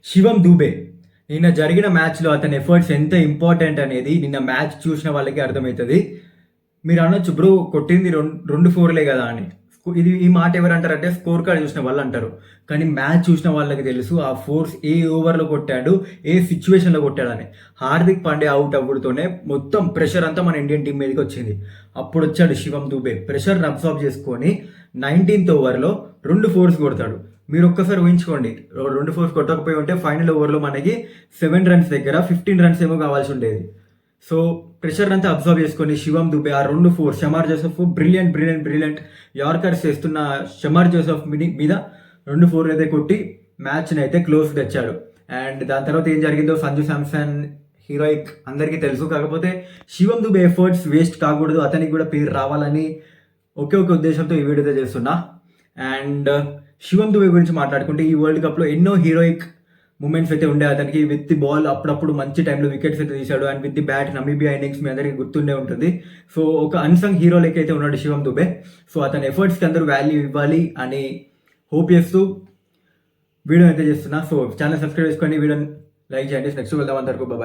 శివం దూబే నిన్న జరిగిన మ్యాచ్లో అతని ఎఫర్ట్స్ ఎంత ఇంపార్టెంట్ అనేది నిన్న మ్యాచ్ చూసిన వాళ్ళకి అర్థమవుతుంది. మీరు అనొచ్చు బ్రో కొట్టింది రెండు ఫోర్లే కదా అని. ఇది ఈ మాట ఎవరు అంటారంటే స్కోర్ కార్డ్ చూసిన వాళ్ళు అంటారు. కానీ మ్యాచ్ చూసిన వాళ్ళకి తెలుసు ఆ ఫోర్స్ ఏ ఓవర్లో కొట్టాడు, ఏ సిచ్యువేషన్లో కొట్టాడని. హార్దిక్ పాండ్యా అవుట్ అవ్వడంతోనే మొత్తం ప్రెషర్ అంతా మన ఇండియన్ టీం మీదకి వచ్చింది. అప్పుడు వచ్చాడు శివం దూబే, ప్రెషర్ని అబ్జర్వ్ చేసుకొని 19th ఓవర్లో 2 ఫోర్స్ కొడతాడు. మీరు ఒక్కసారి ఊహించుకోండి, 2 ఫోర్స్ కొట్టకపోయి ఉంటే ఫైనల్ ఓవర్లో మనకి 7 రన్స్ దగ్గర 15 రన్స్ ఏమో కావాల్సి ఉండేది. సో ప్రెషర్ అంతా అబ్జర్వ్ చేసుకొని శివం దుబే ఆ 2 force, Shamar Joseph brilliant yorkers చేస్తున్న షమార్ జోసెఫ్ మీద 2 ఫోర్లు అయితే కొట్టి మ్యాచ్ని అయితే క్లోజ్ తెచ్చాడు. అండ్ దాని తర్వాత ఏం జరిగిందో సంజు శాంసన్ హీరోయిక్ అందరికీ తెలుసు. కాకపోతే శివం దుబే ఎఫర్ట్స్ వేస్ట్ కాకూడదు, అతనికి కూడా పేరు రావాలని ఒకే ఒక ఉద్దేశంతో ఈ వీడియో చేస్తున్నా. అండ్ శివం దుబే గురించి మాట్లాడుకుంటే ఈ వరల్డ్ కప్లో ఎన్నో హీరోయిక్ మూమెంట్స్ అయితే ఉండే అతనికి. విత్ ది బాల్ అప్పుడప్పుడు మంచి టైంలో వికెట్స్ అయితే తీశాడు. And with the bat Namibia innings మీ అందరికీ గుర్తుండే ఉంటుంది. సో ఒక అన్సంగ్ హీరో లెక్క అయితే ఉన్నాడు శివం దుబే. సో అతని ఎఫర్ట్స్కి అందరూ వాల్యూ ఇవ్వాలి అని హోప్ చేస్తూ వీడియో అయితే చేస్తున్నా. సో ఛానల్ సబ్స్క్రైబ్ చేసుకొని వీడియోని లైక్ చేయండి. నెక్స్ట్ వెళ్దాం అందరికీ. బాయ్.